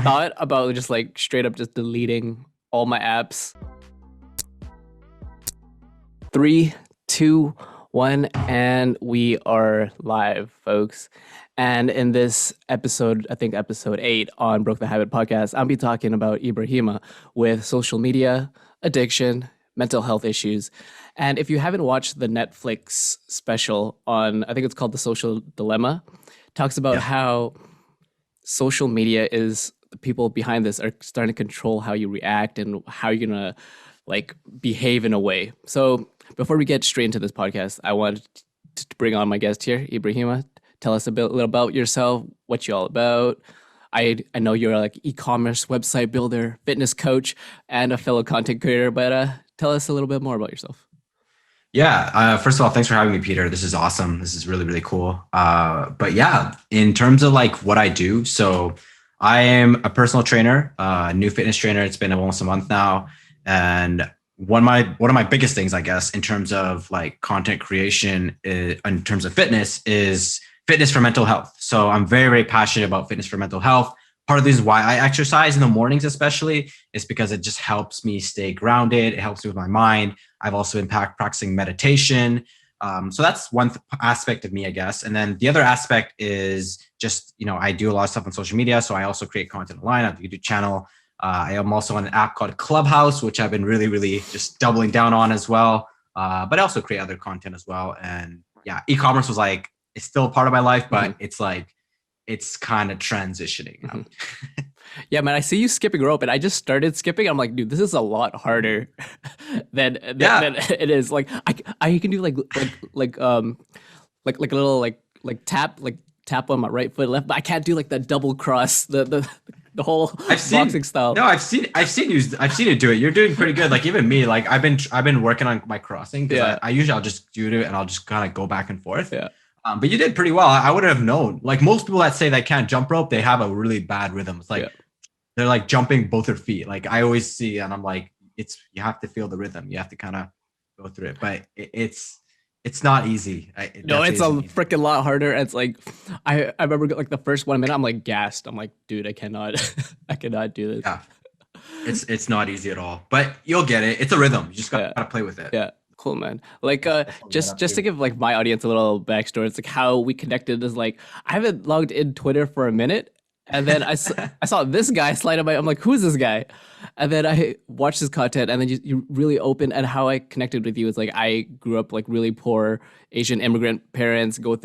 thought about just like straight up just deleting all my apps. 3, 2, 1, and we are live, folks. And in this episode, I think episode 8 on Broke the Habit podcast, I'll be talking about Ibrahima with social media, addiction, mental health issues. And if you haven't watched the Netflix special on, I think it's called The Social Dilemma, talks about how social media is the people behind this are starting to control how you react and how you're gonna like behave in a way. So before we get straight into this podcast, I wanted to bring on my guest here, Ibrahima. Tell us a little about yourself, what you're all about. I know you're like e-commerce website builder, fitness coach, and a fellow content creator, but tell us a little bit more about yourself. Yeah. First of all, thanks for having me, Peter. This is awesome. This is really, really cool. But yeah, in terms of like what I do, so I am a personal trainer, new fitness trainer. It's been almost a month now. And one of my biggest things, I guess, in terms of like content creation, in terms of fitness, is fitness for mental health. So I'm very, very passionate about fitness for mental health. Part of the reason why I exercise in the mornings, especially, is because it just helps me stay grounded. It helps me with my mind. I've also been practicing meditation. So that's one aspect of me, I guess. And then the other aspect is just, I do a lot of stuff on social media. So I also create content online. I have a YouTube channel. I am also on an app called Clubhouse, which I've been really, really just doubling down on as well. But I also create other content as well. And yeah, e-commerce was like, it's still part of my life, but it's like, it's kind of transitioning out. Yeah, man, I see you skipping rope, and I just started skipping. I'm like, dude, this is a lot harder than it is. Like, I can do like a little tap on my right foot, left, but I can't do like the double cross, the whole boxing style. No, I've seen you do it. You're doing pretty good. Like even me, like I've been working on my crossing because I'll just do it and I'll just kind of go back and forth. Yeah. But you did pretty well. I wouldn't have known. Like most people that say they can't jump rope, they have a really bad rhythm. It's like they're like jumping both their feet. Like I always see, and I'm like, you have to feel the rhythm. You have to kind of go through it. But it's not easy. No, it's a freaking lot harder. It's like I remember like the first 1 minute, I'm like gassed. I'm like, dude, I cannot do this. Yeah, it's not easy at all. But you'll get it. It's a rhythm. You just gotta play with it. Yeah. Cool, man. Like, just to give like my audience a little backstory, it's like how we connected is like I haven't logged in Twitter for a minute, and then I saw this guy slide on I'm like, who's this guy? And then I watched his content, and then you really open. And how I connected with you is like I grew up like really poor Asian immigrant parents. I go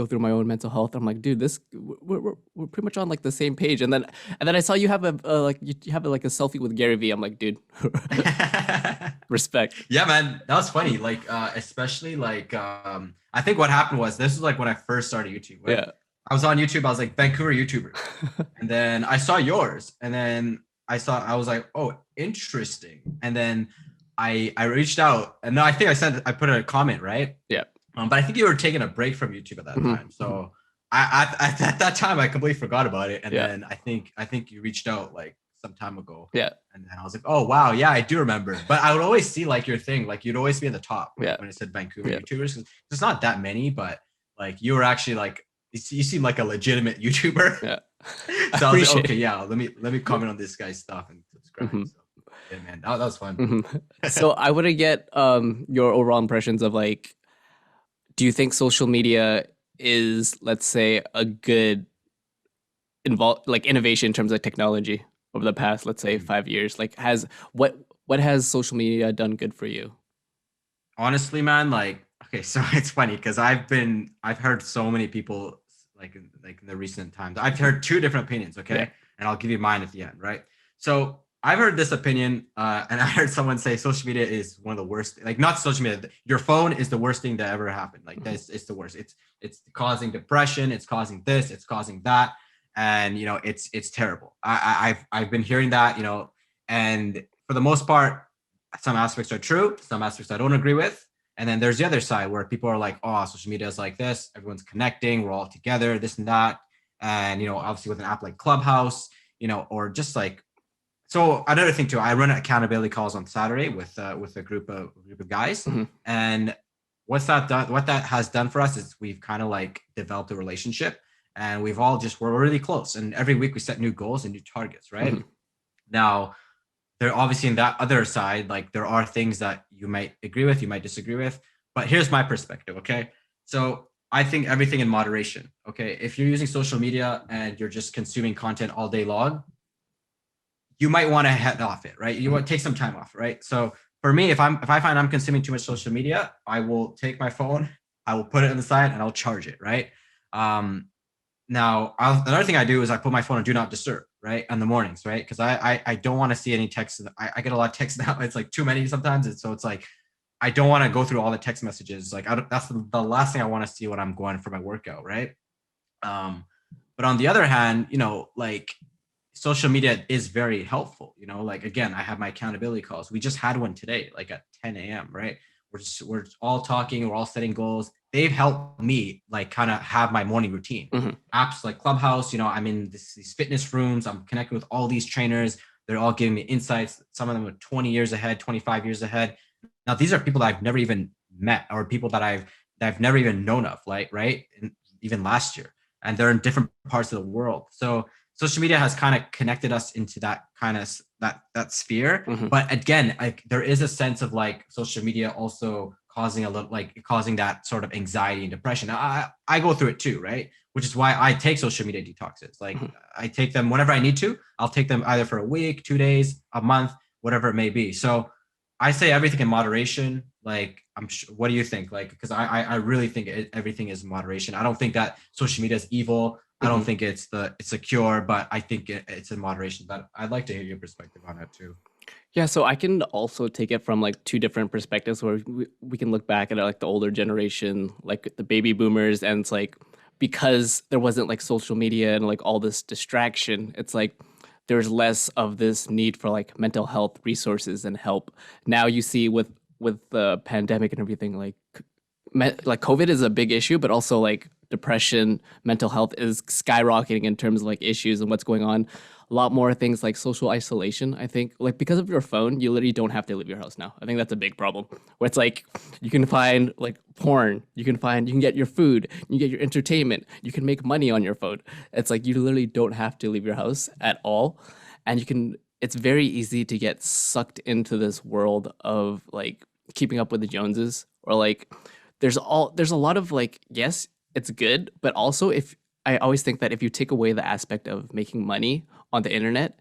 through my own mental health. I'm like, dude, we're pretty much on like the same page. And then I saw you have you have like a selfie with Gary Vee. I'm like, dude, respect. Yeah, man, that was funny. Like especially like I think what happened was this was like when I first started YouTube. Right? Yeah, I was on YouTube. I was like Vancouver YouTuber, and then I saw yours, and then I was like, oh, interesting. And then I reached out, and I think I put a comment, right? Yeah. But I think you were taking a break from YouTube at that time. So at that time I completely forgot about it. And then I think you reached out like some time ago. Yeah. And then I was like, oh wow, yeah, I do remember. But I would always see like your thing, like you'd always be in the top when it said Vancouver YouTubers. Cause there's not that many, but like you were actually like you seem like a legitimate YouTuber. Yeah. So I was like, okay, yeah, let me comment on this guy's stuff and subscribe. So, yeah, man, that was fun. So I want to get your overall impressions of like, do you think social media is, let's say, a good innovation in terms of technology over the past, let's say, 5 years? Like, what has social media done good for you? Honestly, man, like, okay, so it's funny because I've heard so many people like in the recent times. I've heard two different opinions, okay? And I'll give you mine at the end, right? So I've heard this opinion, and I heard someone say social media is one of the worst, like not social media, your phone is the worst thing that ever happened. Like this, it's the worst. It's causing depression, it's causing this, it's causing that. And it's terrible. I've been hearing that, and for the most part, some aspects are true, some aspects I don't agree with. And then there's the other side where people are like, oh, social media is like this. Everyone's connecting. We're all together, this and that. And, obviously with an app like Clubhouse, or just like, so another thing too, I run accountability calls on Saturday with a group of guys. And what that has done for us is we've kind of like developed a relationship. and we're really close. And every week we set new goals and new targets, right? Mhm. Now, there obviously in that other side, like there are things that you might agree with, you might disagree with. But here's my perspective, okay? So I think everything in moderation. Okay. If you're using social media and you're just consuming content all day long, you might want to head off it, right? You Mhm. want to take some time off, right? So for me, if I find I'm consuming too much social media, I will take my phone, I will put it on the side, and I'll charge it, right? Um, Another thing I do is I put my phone on do not disturb, right, in the mornings, right, because I don't want to see any texts. I get a lot of texts now. It's like too many sometimes, so it's like I don't want to go through all the text messages. Like that's the last thing I want to see when I'm going for my workout, right? Um, but on the other hand, like social media is very helpful. Like again, I have my accountability calls. We just had one today, like at 10 a.m. Right? We're all talking. We're all setting goals. They've helped me like kind of have my morning routine. Mhm. Apps like Clubhouse. I'm in these fitness rooms. I'm connecting with all these trainers. They're all giving me insights. Some of them are 20 years ahead, 25 years ahead. Now these are people that I've never even met, or people that I've never even known of, like right, and even last year, and they're in different parts of the world. So social media has kind of connected us into that kind of that sphere. Mhm. But again, like there is a sense of like social media also causing that sort of anxiety and depression. I go through it too, right? Which is why I take social media detoxes. Like Mhm. I take them whenever I need to. I'll take them either for a week, 2 days, a month, whatever it may be. So I say everything in moderation. Like what do you think? Like, because I really think everything is in moderation. I don't think that social media is evil. I don't Mhm. think it's a cure, but I think it's in moderation. But I'd like to hear your perspective on that too. Yeah, so I can also take it from like two different perspectives where we can look back at like the older generation, like the baby boomers, and it's like because there wasn't like social media and like all this distraction, it's like there's less of this need for like mental health resources and help. Now you see with the pandemic and everything, like COVID is a big issue, but also like depression, mental health is skyrocketing in terms of like issues and what's going on. A lot more things like social isolation. I think like because of your phone, you literally don't have to leave your house now. I think that's a big problem. Where it's like you can find like porn, you can get your food, you can get your entertainment, you can make money on your phone. It's like you literally don't have to leave your house at all, and you can. It's very easy to get sucked into this world of like keeping up with the Joneses or like there's a lot of like yes it's good, but also if I always think that if you take away the aspect of making money on the internet,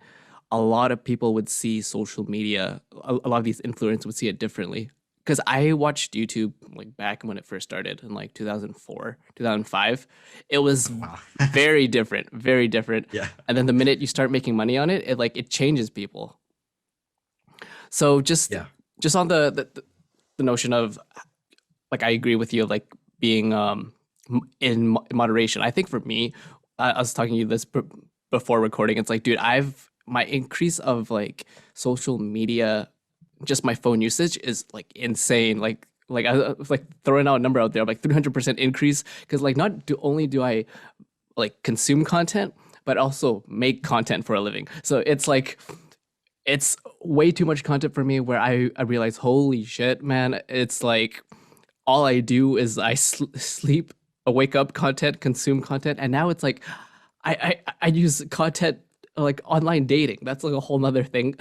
a lot of people would see social media, a lot of these influencers would see it differently. Because I watched YouTube like back when it first started in like 2004 2005. It was Oh, wow. very different, very different. Yeah. And then the minute you start making money on it, it changes people. So Yeah. just on the notion of like I agree with you of like being in moderation. I think for me, I was talking to you this before recording. It's like, dude, I've my increase of like social media, just my phone usage is like insane. Like I was like throwing out a number out there, like 300% increase. Because like not do only do I like consume content, but also make content for a living. So it's like it's way too much content for me where I realize holy shit man, it's like all I do is sleep, wake up, content, consume content, and now it's like I use content like online dating. That's like a whole nother thing.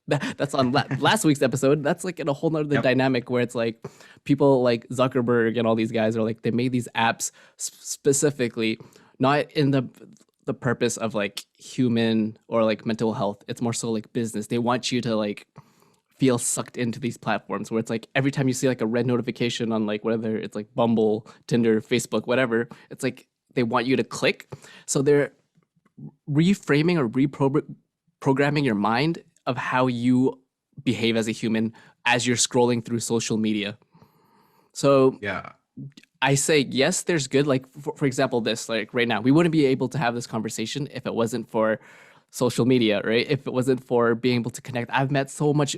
That's on last week's episode. That's like in a whole nother Yep. dynamic where it's like people like Zuckerberg and all these guys are like they made these apps specifically not in the purpose of like human or like mental health. It's more so like business. They want you to like feel sucked into these platforms where it's like every time you see like a red notification on like whether it's like Bumble, Tinder, Facebook, whatever, it's like they want you to click. So they're reframing or reprogramming your mind of how you behave as a human as you're scrolling through social media. So Yeah. I say yes, there's good. Like for example, this like right now, we wouldn't be able to have this conversation if it wasn't for social media, right? If it wasn't for being able to connect. I've met so much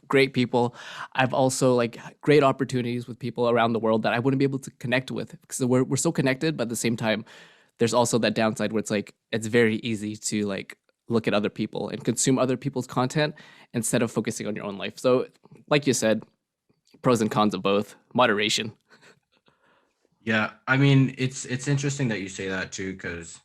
great people. I've also like great opportunities with people around the world that I wouldn't be able to connect with because we're so connected, but at the same time, there's also that downside where it's like it's very easy to like look at other people and consume other people's content instead of focusing on your own life. So, like you said, pros and cons of both. Moderation. Yeah, I mean, it's interesting that you say that too, because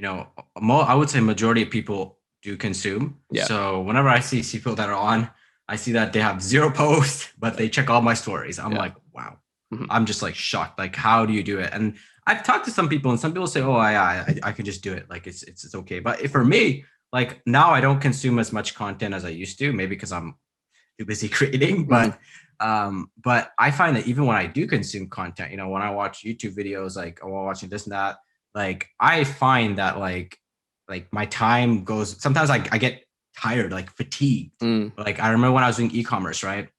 I would say majority of people do consume. Yeah. So whenever I see people that are on, I see that they have zero posts, but they check all my stories. I'm Yeah. like, wow, Mhm. I'm just like shocked. Like, how do you do it? And I've talked to some people, and some people say, oh, I could just do it. Like, it's okay. But if, for me, like now, I don't consume as much content as I used to. Maybe because I'm too busy creating, Mhm. but I find that even when I do consume content, when I watch YouTube videos, like while watching this and that, like I find that like my time goes, sometimes I get tired, like fatigued. Mm. Like I remember when I was doing e-commerce, right?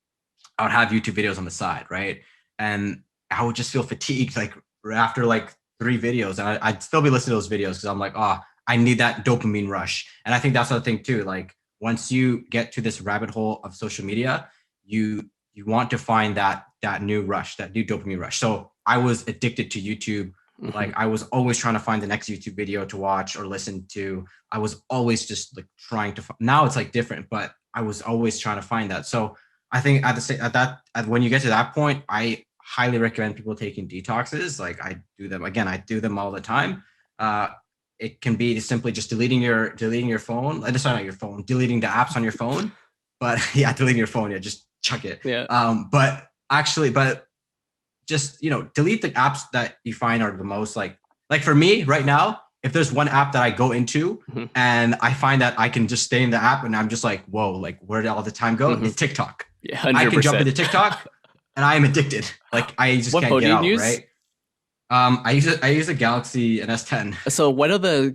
I would have YouTube videos on the side, right? And I would just feel fatigued like after like 3 videos. And I'd still be listening to those videos because I'm like, oh, I need that dopamine rush. And I think that's the thing too. Like once you get to this rabbit hole of social media, you want to find that new rush, that new dopamine rush. So I was addicted to YouTube. Mhm. Like I was always trying to find the next YouTube video to watch or listen to. I was always just like trying to. Now it's like different, but I was always trying to find that. So I think when you get to that point, I highly recommend people taking detoxes. Like I do them again. I do them all the time. Uh, it can be simply just deleting your phone. Sorry, not your phone, deleting the apps on your phone. But yeah, deleting your phone. Yeah, just chuck it. Yeah. But just delete the apps that you find are the most like for me right now. If there's one app that I go into Mhm. and I find that I can just stay in the app and I'm just like, whoa, like where did all the time go? Mhm. It's TikTok. Yeah. I Hundred can jump into percent. TikTok and I am addicted. Like I just What can't phone do get you out, use? right? I use a Galaxy an S10. So what are the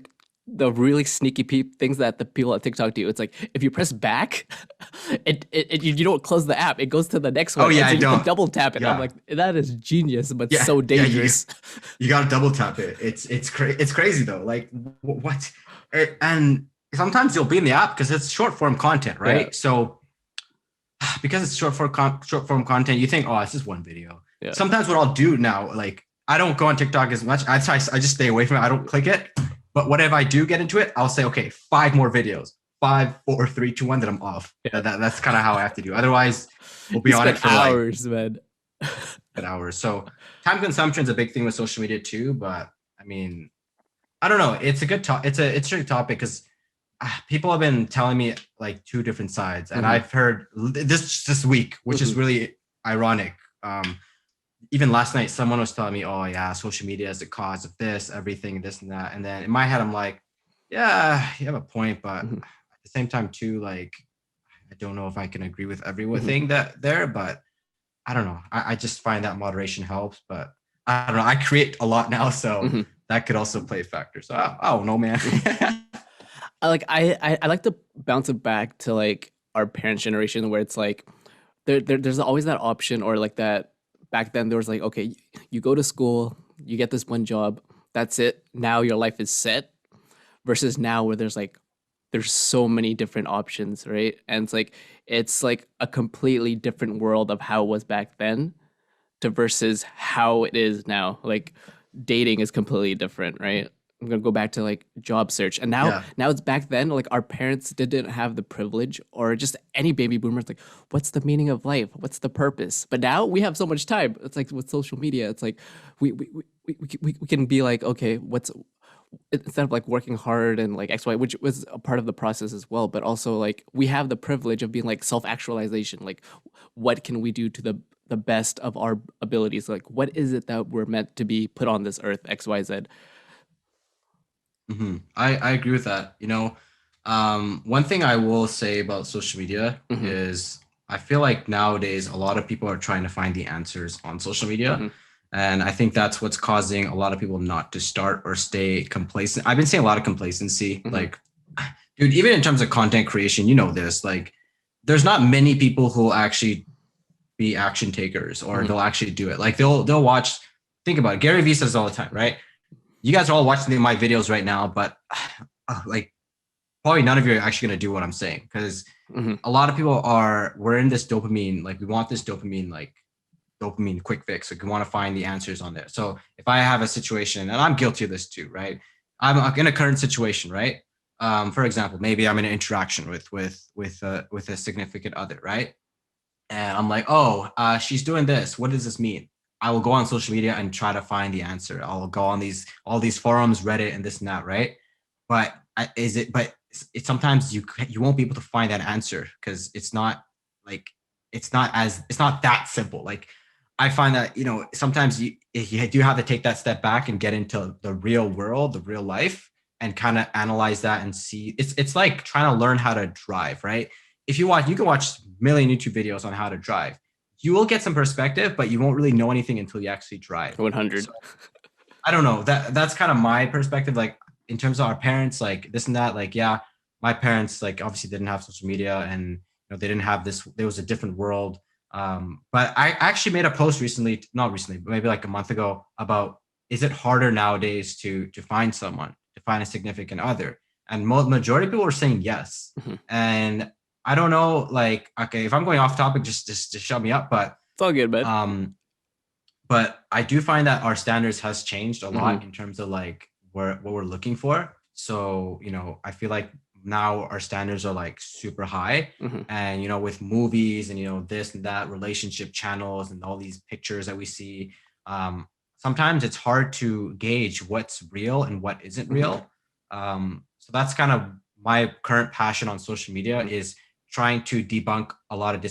really sneaky things that the people at TikTok do? It's like if you press back, you don't close the app. It goes to the next Oh one, yeah, and so I you can don't. double tap it. I'm Yeah. like, that is genius, but Yeah. so Yeah, you dangerous. you got to double tap it. It's crazy though. Like what? And sometimes you'll be in the app because it's short form content, Yeah, right? So because it's short form content, you think, oh, it's just one video. yeah. Sometimes what I'll do now, like I don't go on TikTok as much. I just stay away from it. I don't click it. But whatever I do get into it, I'll say, okay, 5 more videos, 5, 4, 3, 2, 1, then I'm off. Yeah. That's kind of how I have to do. Otherwise, we'll You be on it spend for like hours, man. an hour. So time consumption is a big thing with social media too. But I mean, I don't know. It's a good talk. It's a good topic because people have been telling me like two different sides, and Hmm. I've heard this week, which is Hmm. really ironic. Even last night, someone was telling me, "Oh yeah, social media is the cause of this, everything, this and that." And then in my head, I'm like, "Yeah, you have a point, but Hmm. at the same time, too, like I don't know if I can agree with Hmm. everything that there, but I don't know. I just find that moderation helps, but I don't know. I create a lot now, so Hmm. that could also play a factor. So I don't know, man. I like to bounce it back to like our parents' generation where it's like there's always that option or like that back then there was like okay you go to school you get this one job that's it now your life is set versus now where there's so many different options, right? And it's like a completely different world of how it was back then to versus how it is now. Like dating is completely different, right? I'm gonna go back to like job search, and now Yeah. now it's back then. Like our parents didn't have the privilege, or just any baby boomers. Like, what's the meaning of life? What's the purpose? But now we have so much time. It's like with social media. It's like we can be like, okay, what's instead of like working hard and like XY, which was a part of the process as well, but also like we have the privilege of being like self actualization. Like, what can we do to the best of our abilities? Like, what is it that we're meant to be put on this earth? X, Y, Z. I agree with that. One thing I will say about social media Mm-hmm, is I feel like nowadays a lot of people are trying to find the answers on social media. mm-hmm, And I think that's what's causing a lot of people not to start or stay complacent. I've been seeing a lot of complacency. mm-hmm, Like, dude, even in terms of content creation, you know this, like, there's not many people who will actually be action takers or mm-hmm. they'll actually do it. Like they'll watch, think about it. Gary Vee says all the time, right? You guys are all watching my videos right now, but like probably none of you are actually going to do what I'm saying because Mm-hmm. a lot of people we're in this dopamine, like we want this dopamine, like dopamine quick fix. Like we want to find the answers on there. So if I have a situation, and I'm guilty of this too, right? I'm in a current situation, right? For example, maybe I'm in an interaction with a significant other, right? And I'm like, oh, she's doing this. What does this mean? I will go on social media and try to find the answer. I'll go on all these forums, Reddit, and this and that, right? But it's sometimes you won't be able to find that answer because like it's not that simple. Like I find that sometimes you do have to take that step back and get into the real world, the real life, and kind of analyze that and see. It's like trying to learn how to drive, right? If you can watch a million YouTube videos on how to drive. You will get some perspective, but you won't really know anything until you actually drive. 100. So I don't know. That's kind of my perspective. Like in terms of our parents, like this and that. Like yeah, my parents like obviously didn't have social media, and they didn't have this. There was a different world. But I actually made a post recently, not recently, but maybe like a month ago, about is it harder nowadays to find someone, to find a significant other, and majority of people were saying yes. Mhm. And I don't know, like okay, if I'm going off topic, just shut me up. It's all good, man. But I do find that our standards has changed a lot Mhm. in terms of like what we're looking for. So, I feel like now our standards are like super high. Mhm. And, with movies and, this and that relationship channels and all these pictures that we see, sometimes it's hard to gauge what's real and what isn't Mhm. real. So that's kind of my current passion on social media Mhm. is trying to debunk a lot of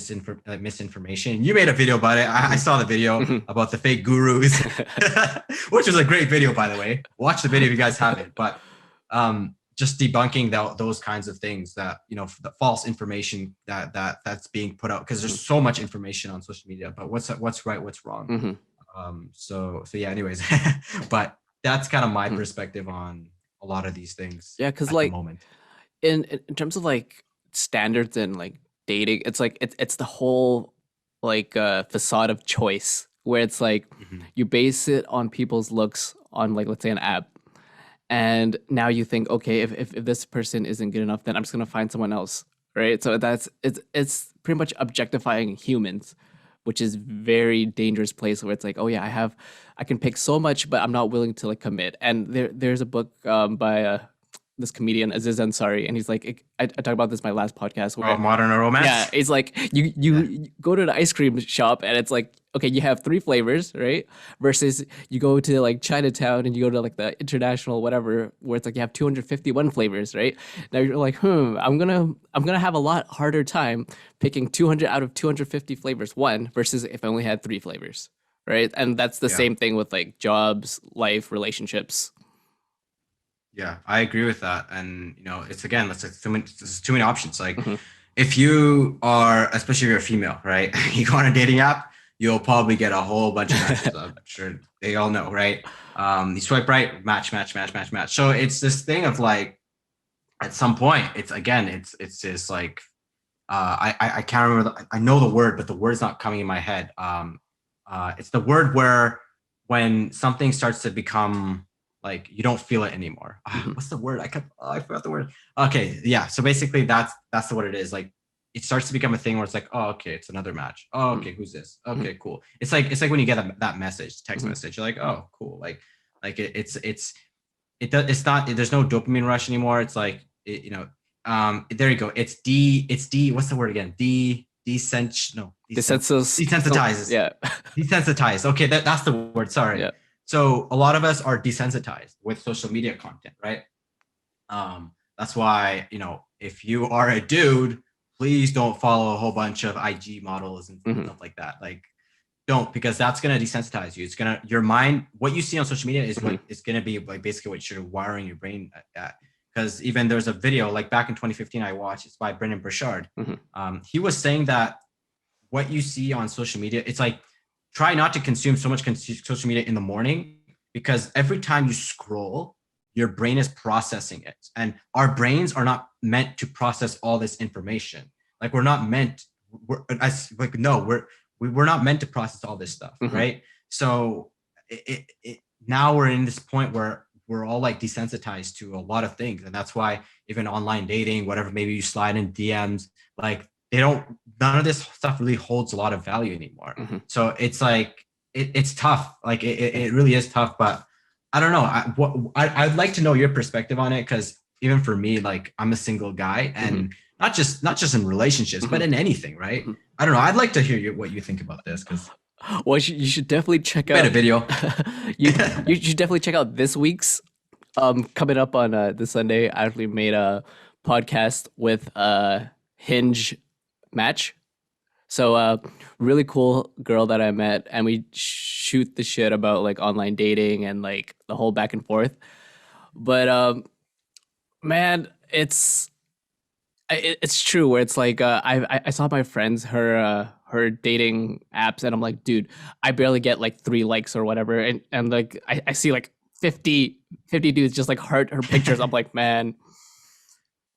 misinformation. You made a video about it. I Mhm. saw the video Mhm. about the fake gurus, which was a great video, by the way. Watch the video if you guys haven't. But just debunking those kinds of things that the false information that's being put out because there's Mhm. so much information on social media about what's right, what's wrong. Mhm. So yeah. Anyways, but that's kind of my Mhm. perspective on a lot of these things Yeah, because at the like moment. in terms of like standards and like dating, it's like it's the whole like facade of choice where it's like Mhm. you base it on people's looks on like let's say an app, and now you think okay, if this person isn't good enough, then I'm just gonna find someone else, right? So it's pretty much objectifying humans, which is very dangerous place where it's like, oh yeah, I can pick so much, but I'm not willing to like commit. And there's a book by this comedian Aziz Ansari, and he's like, I talked about this in my last podcast Oh, where modern yeah, romance. it's like Yeah. you go to the ice cream shop and it's like okay, you have three flavors, right? Versus you go to like Chinatown and you go to like the international whatever where it's like you have 251 flavors, right? Now you're like, I'm gonna have a lot harder time picking 200 out of 250 flavors one versus if I only had three flavors, right? And that's the Yeah. same thing with like jobs, life, relationships. Yeah, I agree with that. And it's again, there's too many options. Like Hmm. if you are, especially if you're a female, right? You go on a dating app, you'll probably get a whole bunch of matches. I'm sure they all know, right? You swipe right, match, match, match, match, match. So it's this thing of like at some point, it's just like I can't remember. I know the word, but the word's not coming in my head. It's the word where when something starts to become like you don't feel it anymore. Hmm. What's the word? I forgot the word. Okay, yeah. So basically, that's what it is. Like it starts to become a thing where it's like, oh, okay, it's another match. Oh, okay, who's this? Hmm. Okay, cool. It's like when you get that message, text Hmm. message. You're like, oh, cool. Like it does. It's not. There's no dopamine rush anymore. It's like there you go. It's D. What's the word again? The census, Desensitizes. yeah, Desensitized. Okay, that's the word. Sorry. yeah. So a lot of us are desensitized with social media content, right? That's why if you are a dude, please don't follow a whole bunch of IG models and Hmm. stuff like that. Like don't, because that's going to desensitize you. It's going to, your mind, what you see on social media is Hmm. what is going to be like basically what you're wiring your brain at. Because even there's a video like back in 2015 I watched, it's by Brendan Burchard. Hmm. He was saying that what you see on social media, it's like try not to consume so much social media in the morning because every time you scroll, your brain is processing it. And our brains are not meant to process all this information. Like we're not meant, we're as like no, we're not meant to process all this stuff, Hmm. right? So now we're in this point where we're all like desensitized to a lot of things, and that's why even online dating, whatever, maybe you slide in DMs, like they don't. None of this stuff really holds a lot of value anymore. Hmm. So it's like it's tough. Like it really is tough. But I don't know. I'd like to know your perspective on it because even for me, like I'm a single guy, Hmm. and not just in relationships, Hmm. but in anything, right? Hmm. I don't know. I'd like to hear what you think about this because Well, you should definitely check Made a out. video. You should definitely check out this week's. Coming up on this Sunday, I actually made a podcast with Hinge Match. So, really cool girl that I met, and we shoot the shit about like online dating and like the whole back and forth. But man, it's true where it's like I saw my friends her dating apps, and I'm like, dude, I barely get like 3 likes or whatever, and like I see like 50 dudes just like heart her pictures. I'm like, man,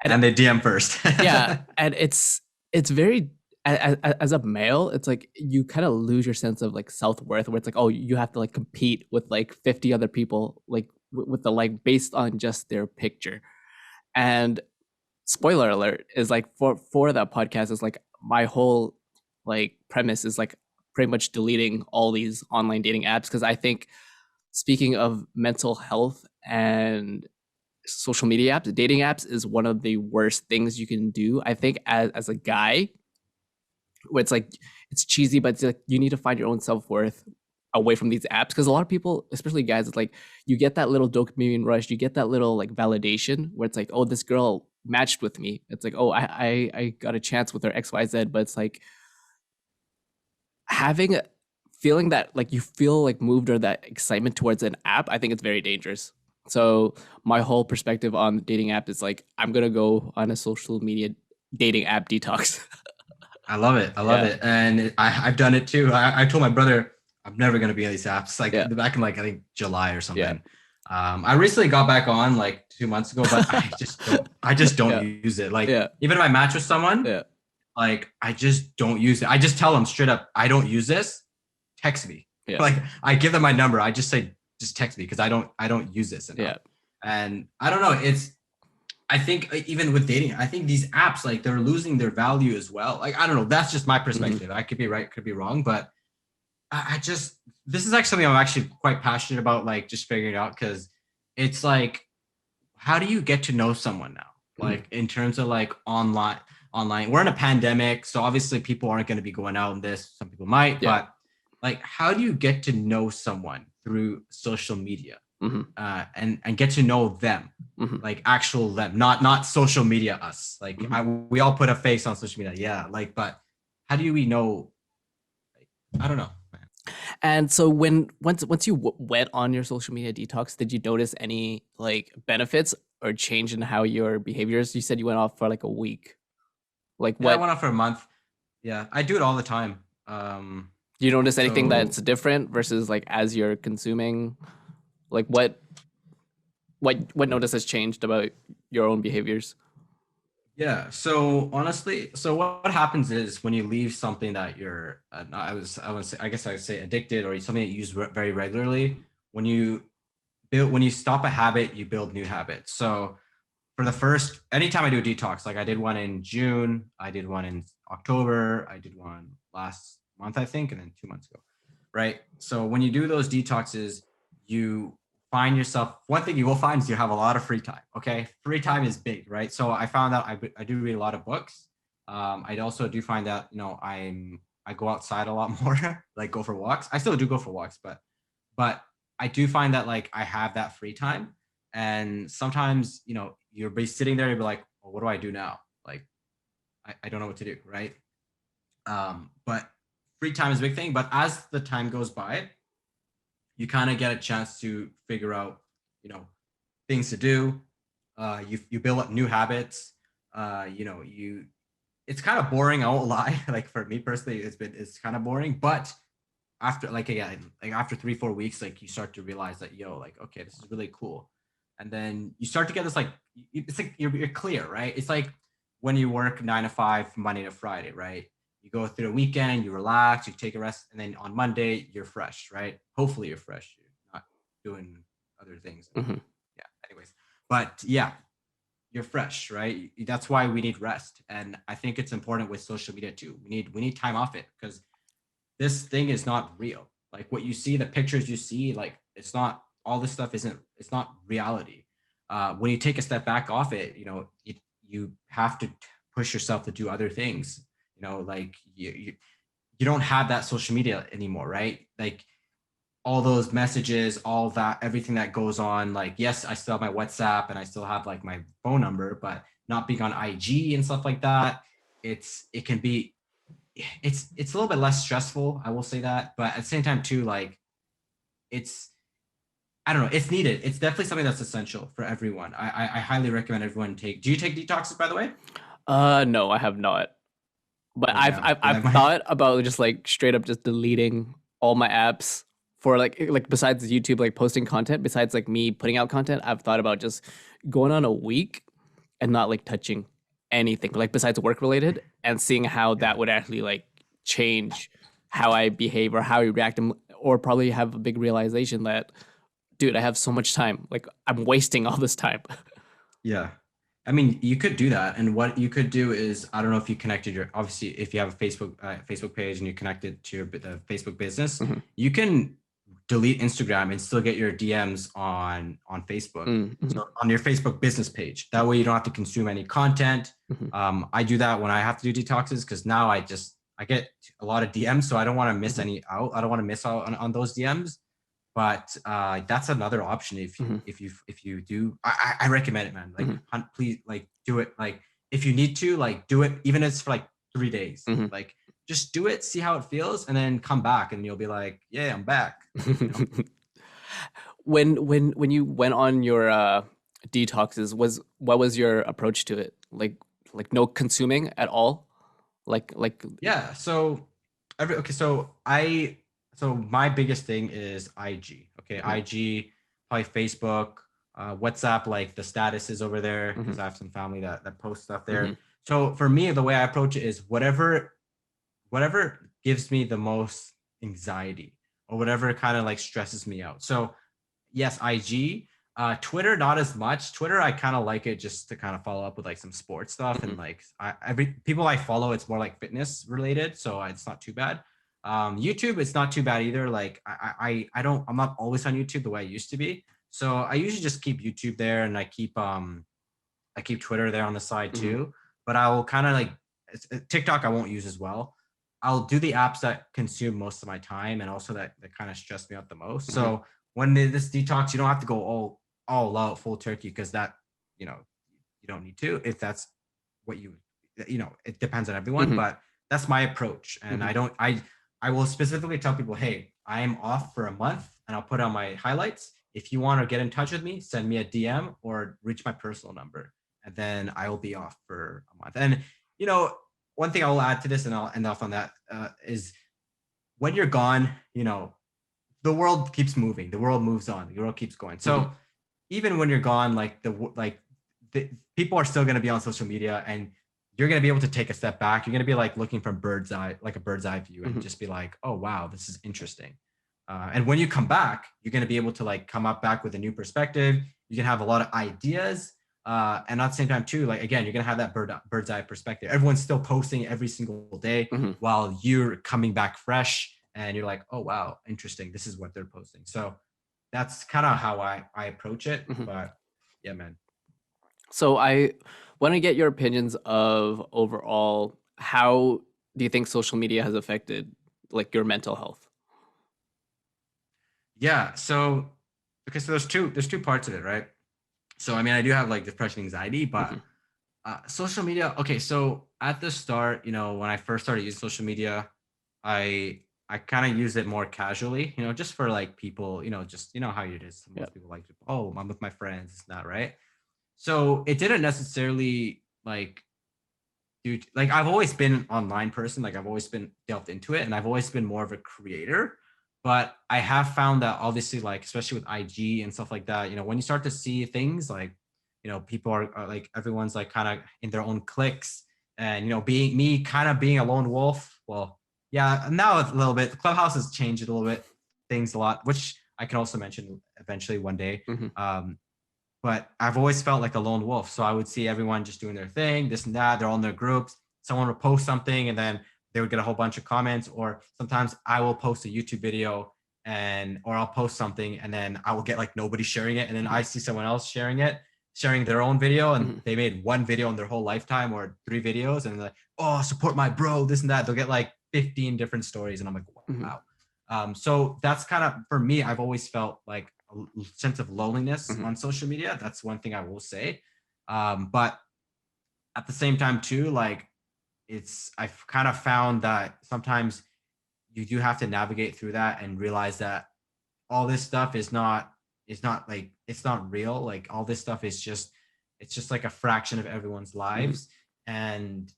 and And they DM first. yeah, and it's very as a male, it's like you kind of lose your sense of like self-worth where it's like, oh, you have to like compete with like 50 other people like with the like based on just their picture. And spoiler alert is like for that podcast is like my whole like premise is like pretty much deleting all these online dating apps because I think speaking of mental health and social media apps, dating apps is one of the worst things you can do. I think as a guy, where it's like it's cheesy, but it's like you need to find your own self worth away from these apps because a lot of people, especially guys, it's like you get that little dopamine rush, you get that little like validation where it's like, oh, this girl matched with me. It's like, oh, I got a chance with her XYZ, but it's like having feeling that like you feel like moved or that excitement towards an app. I think it's very dangerous. So my whole perspective on the dating app is like I'm gonna go on a social media dating app detox. I love it. I love Yeah, it. And I've done it too. I told my brother I'm never going to be on these apps like yeah, back in like, I think July or yeah, something. I recently got back on like 2 months ago, but I just don't yeah, use it. Like yeah, even if I match with someone, yeah, like I just don't use it. I just tell them straight up, I don't use this. Text me. yeah, Like I give them my number. I just say, just text me because I don't use this enough. yeah. And I don't know. I think even with dating, I think these apps like they're losing their value as well. Like I don't know. That's just my Mhm. perspective. I could be right, could be wrong, but I just this is actually something I'm actually quite passionate about. Like just figuring it out because it's like how do you get to know someone now? Mhm. Like in terms of like online. We're in a pandemic, so obviously people aren't going to be going out in this. Some people might, Yeah. but like how do you get to know someone through social media Mhm. and get to know them, Mhm. like actual them, not social media us. Like Mhm. we all put a face on social media, yeah. Like, but how do we know? Like, I don't know, man. And so once you went on your social media detox, did you notice any like benefits or change in how your behaviors? You said you went off for like a week. Like Yeah, I what went out for a month. Yeah, I do it all the time. do you notice anything So that's different versus like as you're consuming? Like what notice has changed about your own behaviors? yeah, so honestly, so what happens is when you leave something that you're, I would say, I guess I would say addicted or something that you use very regularly. When you when you stop a habit, you build new habits. So for the first, anytime I do a detox, like I did one in June, I did one in October, I did one last month, I think, and then 2 months ago, right? So when you do those detoxes, you find yourself, one thing you will find is you have a lot of free time. Okay. Free time is big, right? So I found out I do read a lot of books. I also do find that, I go outside a lot more, like go for walks. I still do go for walks, but I do find that like I have that free time. And sometimes, you're be sitting there and be like, well, what do I do now? Like, I don't know what to do, right? But free time is a big thing. But as the time goes by, you kind of get a chance to figure out, you know, things to do. You build up new habits. You it's kind of boring. I won't lie. Like for me personally, it's kind of boring. But after like again, like after 3 4 weeks, like you start to realize that like okay, this is really cool, and then you start to get this like it's like you're clear, right? It's like when you work 9 to 5 Monday to Friday, right? You go through the weekend, you relax, you take a rest, and then on Monday you're fresh, right? Hopefully you're fresh, you're not doing other things. Mhm. Yeah. Anyways, but yeah, you're fresh, right? That's why we need rest, and I think it's important with social media too. We need time off it because this thing is not real. Like what you see, the pictures you see, like it's not all this stuff isn't it's not reality. When you take a step back off it, you have to push yourself to do other things. Like you you don't have that social media anymore, right? Like all those messages, all that, everything that goes on. Like, yes, I still have my WhatsApp and I still have like my phone number, but not being on IG and stuff like that, it can be it's a little bit less stressful. I will say that, but at the same time too, like it's I don't know, it's needed. It's definitely something that's essential for everyone. I highly recommend everyone take. Do you take detoxes, by the way? No, I have not. But Oh damn, I've like my thought about just like straight up just deleting all my apps for like besides YouTube like posting content, besides like me putting out content, I've thought about just going on a week and not like touching anything like besides work related and seeing how that yeah. would actually like change how I behave or how I react or probably have a big realization that dude, I have so much time. Like I'm wasting all this time. Yeah. I mean, you could do that. And what you could do is, I don't know if you connected your, obviously, if you have a Facebook page and you connect it to the Facebook business, Mhm. you can delete Instagram and still get your DMs on Facebook. Mhm. So on your Facebook business page, that way you don't have to consume any content. Mhm. I do that when I have to do detoxes because now I get a lot of DMs, so I don't want to miss Mhm. any out. I don't want to miss out on those DMs. But that's another option Mhm. if you do. I recommend it, man. Like, Mhm. please, like, do it. Like, if you need to, like, do it, even if it's for like 3 days. Mhm. Like, just do it, see how it feels, and then come back, and you'll be like, yeah, I'm back. You know? When you went on your detoxes, was what was your approach to it? Like no consuming at all? Like Yeah. So, okay. So my biggest thing is IG. Okay, Mhm. IG, probably Facebook, WhatsApp. Like the status is over there because Mhm. I have some family that posts stuff there. Mhm. So for me, the way I approach it is whatever gives me the most anxiety or whatever kind of like stresses me out. So yes, IG. Twitter, not as much. Twitter, I kind of like it just to kind of follow up with like some sports stuff and Mhm. like every people I follow, it's more like fitness related, so it's not too bad. YouTube, it's not too bad either. Like I'm not always on YouTube the way I used to be, so I usually just keep YouTube there and I keep Twitter there on the side Mhm. too. But I will kind of like TikTok, I won't use as well. I'll do the apps that consume most of my time and also that kind of stress me out the most. Mhm. So when this detox, you don't have to go all out full turkey because that you know you don't need to if that's what it depends on everyone, Mhm. but that's my approach. And Mhm. I will specifically tell people, hey, I am off for a month and I'll put on my highlights. If you want to get in touch with me, send me a DM or reach my personal number, and then I will be off for a month. And you know, one thing I will add to this, and I'll end off on that, is when you're gone, the world keeps moving, the world moves on, the world keeps going. Mhm. So even when you're gone, the people are still going to be on social media, and you're going to be able to take a step back. You're going to be like looking from bird's eye, like a bird's eye view, and Mhm. just be like, oh wow, this is interesting. And when you come back, you're going to be able to like come up back with a new perspective. You can have a lot of ideas, and at the same time too, like again, you're going to have that bird's eye perspective. Everyone's still posting every single day Mhm. while you're coming back fresh, and you're like, oh wow, interesting. This is what they're posting. So that's kind of how I approach it. Mhm. But yeah, man. So I want to get your opinions of overall how do you think social media has affected like your mental health? Yeah. So because there's two parts of it, right? So I mean, I do have like depression, anxiety, but Mhm. social media. Okay, so at the start, when I first started using social media, I kind of use it more casually, just for like people, just how it is. Yeah. Most people like, oh, I'm with my friends, it's not right. So it didn't necessarily like dude, like I've always been an online person, like I've always been delved into it, and I've always been more of a creator. But I have found that obviously, like especially with IG and stuff like that, when you start to see things like, people are like everyone's like kind of in their own cliques, and being me, kind of being a lone wolf. Well, yeah, now a little bit. The Clubhouse has changed a little bit, things a lot, which I can also mention eventually one day. Mhm. But I've always felt like a lone wolf. So I would see everyone just doing their thing, this and that. They're all in their groups. Someone would post something and then they would get a whole bunch of comments. Or sometimes I will post a YouTube video or I'll post something and then I will get like nobody sharing it. And then Mhm. I see someone else sharing it, sharing their own video, and Mhm. they made one video in their whole lifetime or 3 videos, and like, oh, support my bro, this and that. They'll get like 15 different stories, and I'm like, Mhm. wow. So that's kind of, for me, I've always felt like a sense of loneliness Mhm. on social media. That's one thing I will say. But at the same time too, like, I've kind of found that sometimes you do have to navigate through that and realize that all this stuff is not like, it's not real. Like, all this stuff is just, it's just like a fraction of everyone's Mhm. lives. And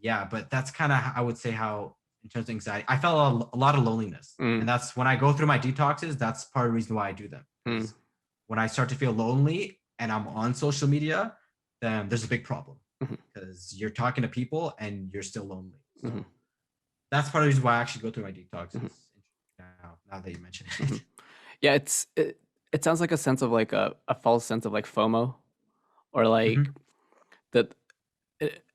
yeah, but that's kind of, I would say, how, in terms of anxiety, I felt a lot of loneliness. And Mm. that's when I go through my detoxes, that's part of the reason why I do them. Mm. Because when I start to feel lonely and I'm on social media, then there's a big problem, Mhm. because you're talking to people and you're still lonely. Mhm. So that's part of the reason why I actually go through my Mhm. detoxes. Now that you mention it. Mhm. Yeah, it sounds like a sense of like a false sense of like FOMO, or like Hmm. that.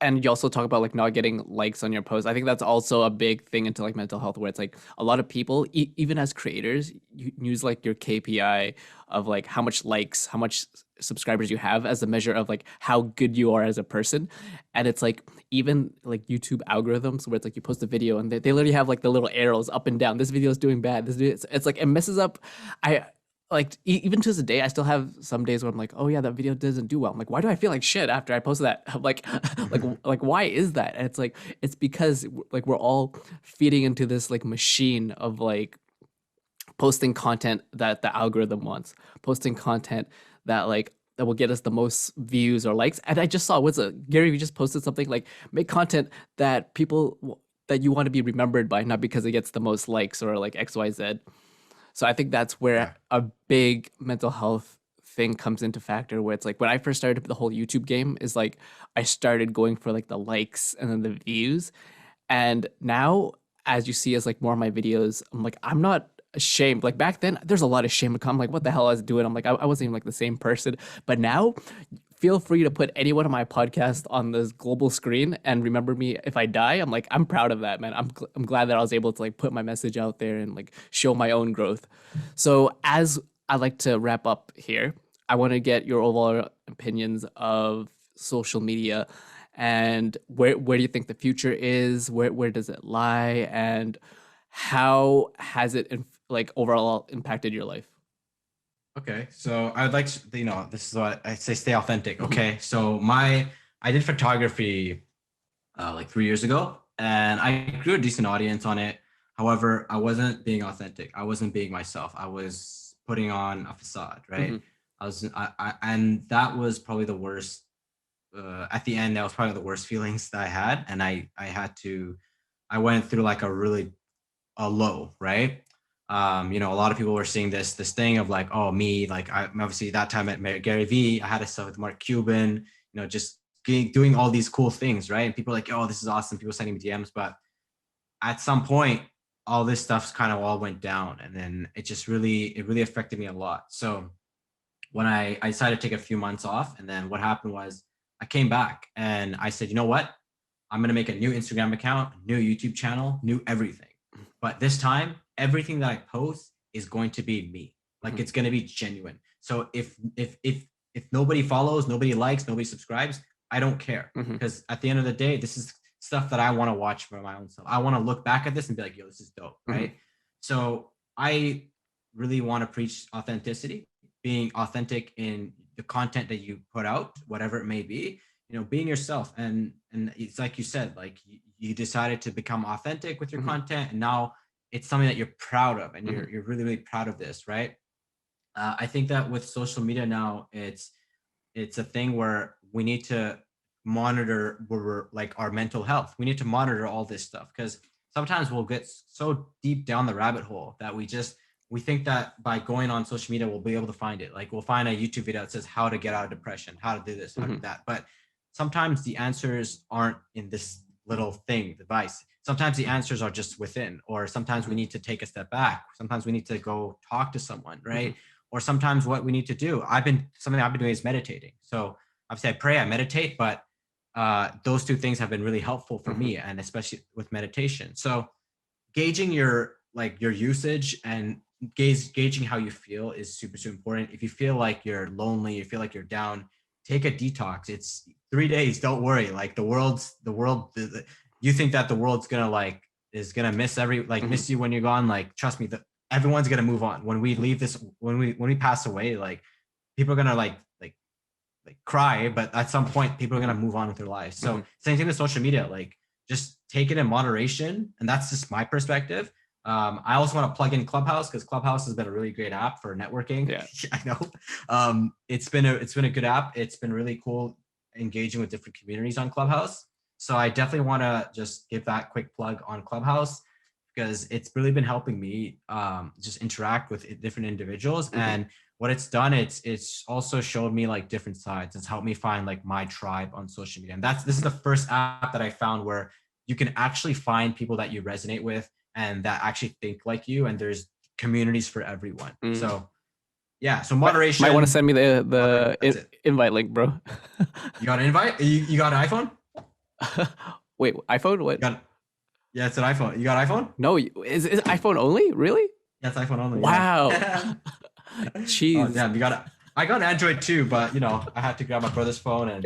And you also talk about like not getting likes on your posts. I think that's also a big thing into like mental health, where it's like a lot of people, even as creators, you use like your KPI of like how much likes, how much subscribers you have as a measure of like how good you are as a person. And it's like even like YouTube algorithms where it's like you post a video and they literally have like the little arrows up and down. This video is doing bad. This video, it's like it messes up. I like even to this day, I still have some days where I'm like, oh yeah, that video doesn't do well. I'm like, why do I feel like shit after I post that? I'm like, like why is that? And it's like it's because like we're all feeding into this like machine of like posting content that the algorithm wants, posting content that like that will get us the most views or likes. And I just saw what's it, Gary? We just posted something like make content that people that you want to be remembered by, not because it gets the most likes or like XYZ. So I think that's where Yeah. a big mental health thing comes into factor, where it's like when I first started the whole YouTube game is like I started going for like the likes and then the views. And now as you see as like more of my videos, I'm like I'm not ashamed. Like back then there's a lot of shame to come. I'm like what the hell I was doing? I'm like I wasn't even like the same person. But now feel free to put any one of my podcasts on this global screen and remember me if I die. I'm like, I'm proud of that, man. I'm glad that I was able to like put my message out there and like show my own growth. So as I like to wrap up here, I want to get your overall opinions of social media and where do you think the future is? Where does it lie? And how has it like overall impacted your life? Okay, so I'd like to, this is what I say, stay authentic. Mhm. Okay, so I did photography like 3 years ago, and I grew a decent audience on it. However, I wasn't being authentic. I wasn't being myself. I was putting on a facade, right? Mhm. And that was probably the worst. At the end, that was probably the worst feelings that I had, and I went through like a low, right? A lot of people were seeing this thing of like, oh, me, like I obviously that time at Gary V, I had a stuff with Mark Cuban, just doing all these cool things, right? And people are like, oh, this is awesome. People sending me DMs, but at some point, all this stuff's kind of all went down, and then it really affected me a lot. So when I decided to take a few months off, and then what happened was I came back and I said, you know what? I'm going to make a new Instagram account, new YouTube channel, new everything. But this time, everything that I post is going to be me. Like, Mhm. it's going to be genuine. So if nobody follows, nobody likes, nobody subscribes, I don't care, Mhm. because at the end of the day, this is stuff that I want to watch for my own self. I want to look back at this and be like, yo, this is dope, Mhm. right? So I really want to preach authenticity, being authentic in the content that you put out, whatever it may be, being yourself. And it's like you said, like you decided to become authentic with your Mhm. content, and now it's something that you're proud of, and Mhm. you're really really proud of this, right? I think that with social media now, it's a thing where we need to monitor where we're like our mental health. We need to monitor all this stuff, because sometimes we'll get so deep down the rabbit hole that we think that by going on social media we'll be able to find it. Like, we'll find a YouTube video that says how to get out of depression, how to do this, how to do Mhm. that. But sometimes the answers aren't in this little thing device. Sometimes the answers are just within, or sometimes we Mhm. need to take a step back. Sometimes we need to go talk to someone, Mhm. right? Or sometimes what we need to do, something I've been doing is meditating. So obviously I pray, I meditate, but those two things have been really helpful for Mhm. me, and especially with meditation. So gauging your usage and gauging how you feel is super super important. If you feel like you're lonely, you feel like you're down, take a detox. It's 3 days. Don't worry. Like, the world, you think that the world's gonna like is gonna miss miss you when you're gone. Like, trust me, that everyone's gonna move on when we leave this. When we pass away, like people are gonna like cry, but at some point people are gonna move on with their lives. So same thing with social media. Like, just take it in moderation, and that's just my perspective. I also want to plug in Clubhouse because Clubhouse has been a really great app for networking. Yeah. I know. It's been a good app. It's been really cool engaging with different communities on Clubhouse. So I definitely want to just give that quick plug on Clubhouse because it's really been helping me just interact with different individuals. And what it's done, it's also showed me like different sides. It's helped me find like my tribe on social media. And this is the first app that I found where you can actually find people that you resonate with and that actually think like you. And there's communities for everyone. So yeah, so moderation. Might want to send me the invite link, bro. You got an invite? You got an iPhone? Wait, iPhone? What? Yeah, it's an iPhone. You got iPhone? No, is iPhone only? Really? Yeah, it's iPhone only. Wow. Yeah. Jeez. Oh, damn, I got an Android too, but I had to grab my brother's phone and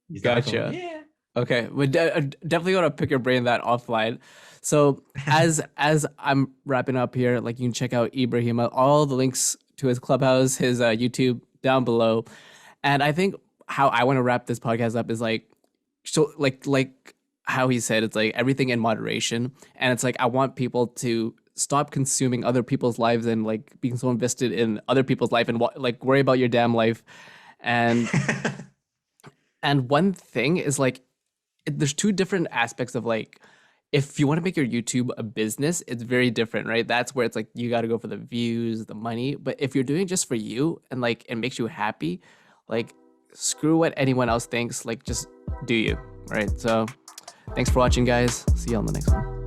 use Gotcha. Yeah. Okay, but definitely gonna pick your brain that offline. So as I'm wrapping up here, like you can check out Ibrahima, all the links to his Clubhouse, his YouTube down below, and I think how I want to wrap this podcast up is like, so like how he said, it's like everything in moderation, and it's like I want people to stop consuming other people's lives and like being so invested in other people's life and like worry about your damn life, and and one thing is like there's two different aspects of like if you want to make your YouTube a business, it's very different, right? That's where it's like you got to go for the views, the money. But if you're doing it just for you and like it makes you happy, like screw what anyone else thinks, like just do you, right? So thanks for watching, guys. See you on the next one.